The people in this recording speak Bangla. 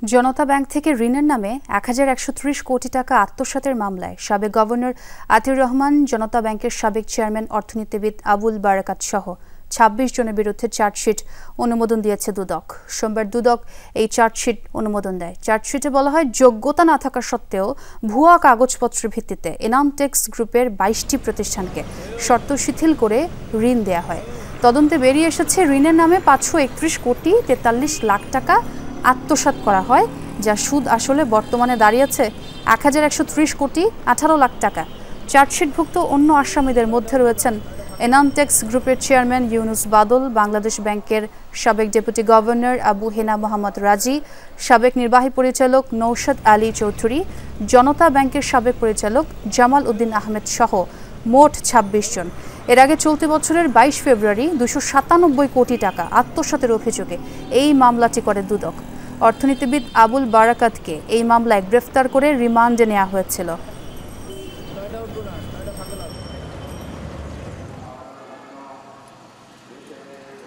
জনতা ব্যাংক থেকে ঋণের নামে ১,১৩০ কোটি টাকা আত্মসাতের মামলায় সাবেক গভর্নর আতিউর রহমান, জনতা ব্যাংকের সাবেক চেয়ারম্যান অর্থনীতিবিদ আবুল বারাকাত সহ ২৬ জনের বিরুদ্ধে চার্জশিট অনুমোদন দিয়েছে দুদক। সোমবার দুদক এই চার্জশিট অনুমোদন দেয়। চার্জশিটে বলা হয়, যোগ্যতা না থাকা সত্ত্বেও ভুয়া কাগজপত্রের ভিত্তিতে এনামটেক্স গ্রুপের ২২টি প্রতিষ্ঠানকে শর্ত শিথিল করে ঋণ দেয়া হয়। তদন্তে বেরিয়ে এসেছে, ঋণের নামে ৫৩১ কোটি ৪৩ লাখ টাকা আত্মসাৎ করা হয়, যা সুদ আসলে বর্তমানে দাঁড়িয়েছে ১,১৩০ কোটি ১৮ লাখ টাকা। চার্জশিটভুক্ত অন্য আসামিদের মধ্যে রয়েছেন এনামটেক্স গ্রুপের চেয়ারম্যান ইউনুস বাদল, বাংলাদেশ ব্যাংকের সাবেক ডেপুটি গভর্নর আবু হেনা মোহাম্মদ রাজি, সাবেক নির্বাহী পরিচালক নৌশাদ আলী চৌধুরী, জনতা ব্যাংকের সাবেক পরিচালক জামাল উদ্দিন আহমেদ সহ মোট ২৬ জন। এর আগে চলতি বছরের ২২ ফেব্রুয়ারি ২৯৭ কোটি টাকা আত্মসাতের অভিযোগে এই মামলাটি করে দুদক। অর্থনীতিবিদ আবুল বারাকাতকে এই মামলায় গ্রেফতার করে রিমান্ডে নেওয়া হয়েছিল।